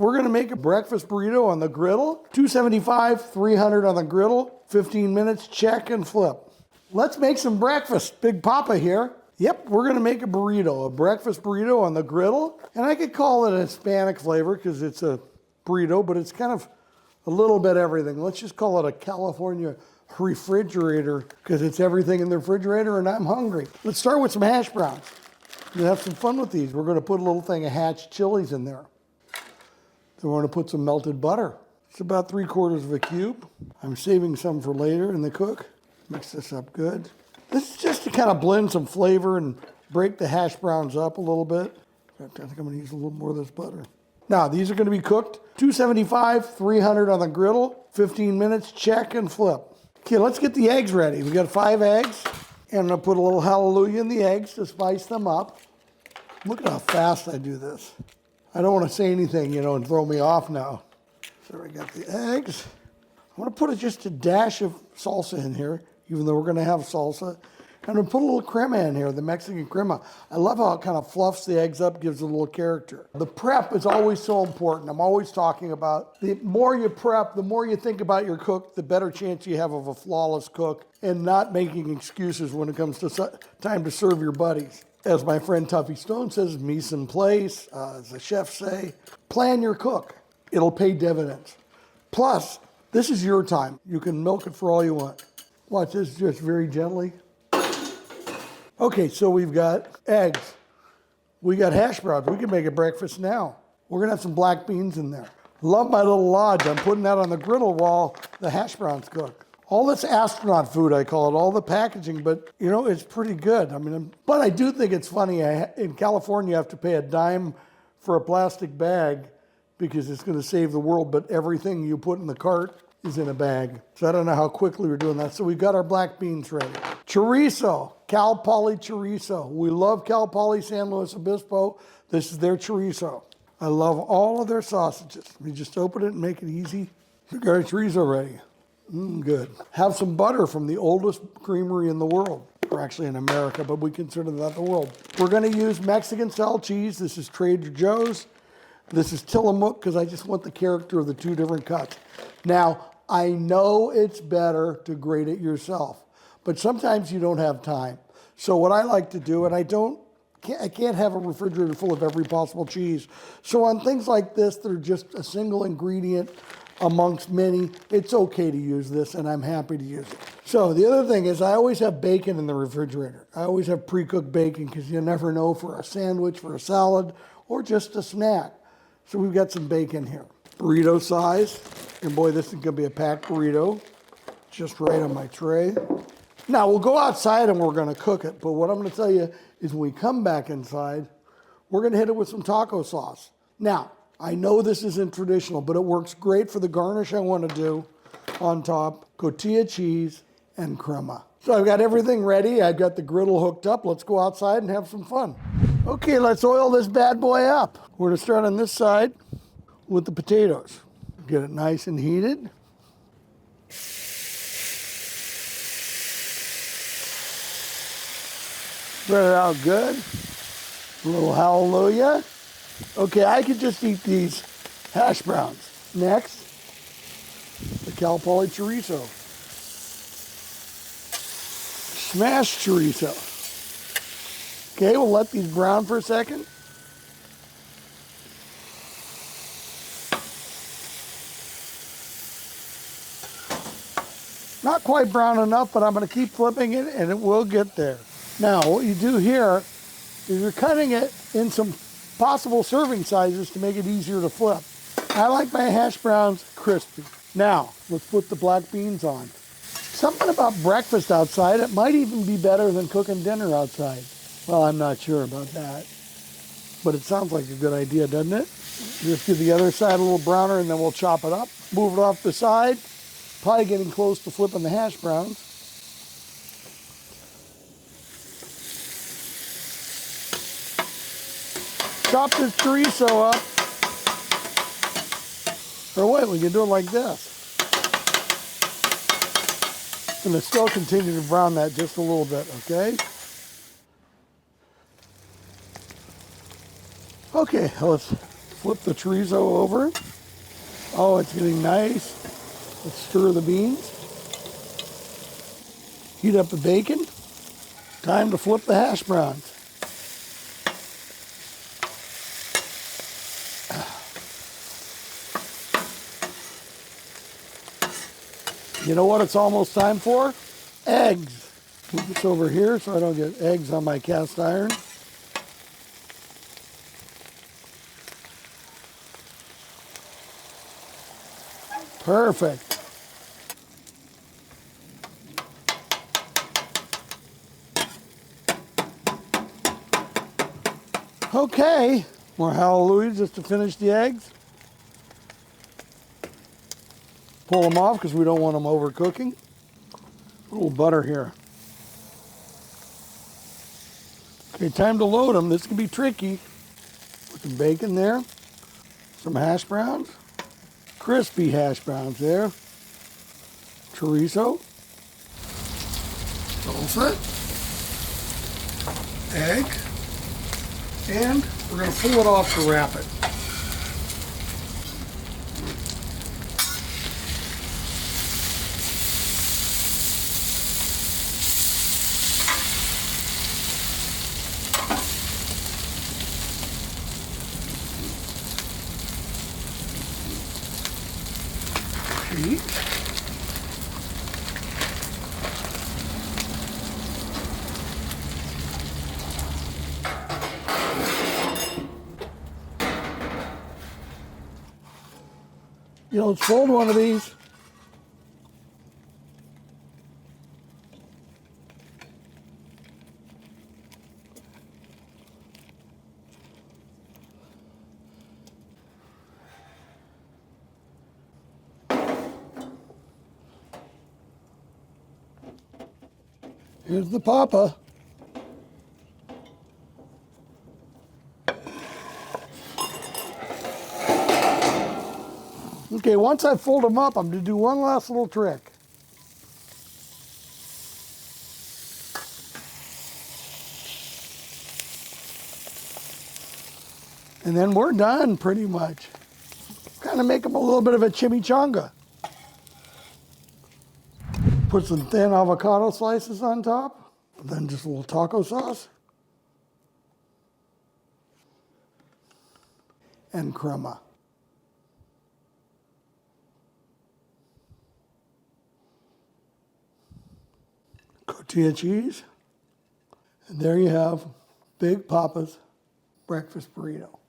We're gonna make a breakfast burrito on the griddle. 275, 300 on the griddle, 15 minutes, check and flip. Let's make some breakfast. Big Papa here. Yep, we're gonna make a burrito, a breakfast burrito on the griddle. And I could call it a Hispanic flavor because it's a burrito, but it's kind of a little bit everything. Let's just call it a California refrigerator because it's everything in the refrigerator and I'm hungry. Let's start with some hash browns. We'll have some fun with these. We're gonna put a little thing of hatch chilies in there. Then we're gonna put some melted butter. It's about 3/4 of a cube. I'm saving some for later in the cook. Mix this up good. This is just to kind of blend some flavor and break the hash browns up a little bit. I think I'm gonna use a little more of this butter. Now, these are gonna be cooked 275, 300 on the griddle, 15 minutes, check and flip. Okay, let's get the eggs ready. We got 5 eggs, and I'm gonna put a little hallelujah in the eggs to spice them up. Look at how fast I do this. I don't want to say anything, and throw me off now. So I got the eggs. I'm going to put just a dash of salsa in here, even though we're going to have salsa. I'm going to put a little crema in here, the Mexican crema. I love how it kind of fluffs the eggs up, gives it a little character. The prep is always so important. I'm always talking about the more you prep, the more you think about your cook, the better chance you have of a flawless cook and not making excuses when it comes to time to serve your buddies. As my friend Tuffy Stone says, mise en place, as the chefs say, plan your cook. It'll pay dividends. Plus, this is your time. You can milk it for all you want. Watch this just very gently. Okay, so we've got eggs. We got hash browns. We can make a breakfast now. We're gonna have some black beans in there. Love my little lodge. I'm putting that on the griddle while the hash browns cook. All this astronaut food, I call it, all the packaging, but it's pretty good. But I do think it's funny. In California, you have to pay a dime for a plastic bag because it's gonna save the world, but everything you put in the cart is in a bag. So I don't know how quickly we're doing that. So we've got our black beans ready. Chorizo, Cal Poly chorizo. We love Cal Poly San Luis Obispo. This is their chorizo. I love all of their sausages. We just open it and make it easy. We got our chorizo ready. Good. Have some butter from the oldest creamery in the world. We're actually in America, but we consider that the world. We're gonna use Mexican style cheese. This is Trader Joe's. This is Tillamook because I just want the character of the 2 different cuts. Now, I know it's better to grate it yourself, but sometimes you don't have time. So what I like to do, and I can't have a refrigerator full of every possible cheese. So on things like this, that are just a single ingredient amongst many, it's okay to use this, and I'm happy to use it. So the other thing is I always have bacon in the refrigerator. I always have pre-cooked bacon because you never know for a sandwich, for a salad, or just a snack. So we've got some bacon here. Burrito size, and boy, this is gonna be a packed burrito, just right on my tray. Now we'll go outside and we're gonna cook it, but what I'm gonna tell you is when we come back inside, we're gonna hit it with some taco sauce. Now, I know this isn't traditional, but it works great for the garnish I want to do on top, cotija cheese and crema. So I've got everything ready. I've got the griddle hooked up. Let's go outside and have some fun. Okay, let's oil this bad boy up. We're gonna start on this side with the potatoes. Get it nice and heated. Spread it out good. A little hallelujah. Okay, I could just eat these hash browns. Next, the Cal Poly chorizo. Smashed chorizo. Okay, we'll let these brown for a second. Not quite brown enough, but I'm gonna keep flipping it and it will get there. Now, what you do here is you're cutting it in some possible serving sizes to make it easier to flip. I like my hash browns crispy. Now, let's put the black beans on. Something about breakfast outside, it might even be better than cooking dinner outside. Well, I'm not sure about that, but it sounds like a good idea, doesn't it? Just give the other side a little browner and then we'll chop it up. Move it off the side, probably getting close to flipping the hash browns. Chop this chorizo up. Or wait, we can do it like this. I'm gonna still continue to brown that just a little bit, okay? Okay, let's Flip the chorizo over. Oh, it's getting nice. Let's stir the beans. Heat up the bacon. Time to flip the hash browns. You know what it's almost time for? Eggs. Move this over here so I don't get eggs on my cast iron. Perfect. Okay, more hallelujah just to finish the eggs. Pull them off because we don't want them overcooking. A little butter here. Okay, time to load them. This can be tricky. Put some bacon there. Some hash browns. Crispy hash browns there. Chorizo. Salsa. Egg. And we're going to pull it off to wrap it. Heat. You know, let's fold one of these. Here's the papa. Okay, once I fold them up, I'm going to do one last little trick. And then we're done pretty much. Kind of make them a little bit of a chimichanga. Put some thin avocado slices on top, then just a little taco sauce. And crema. Cotija cheese. And there you have Big Papa's breakfast burrito.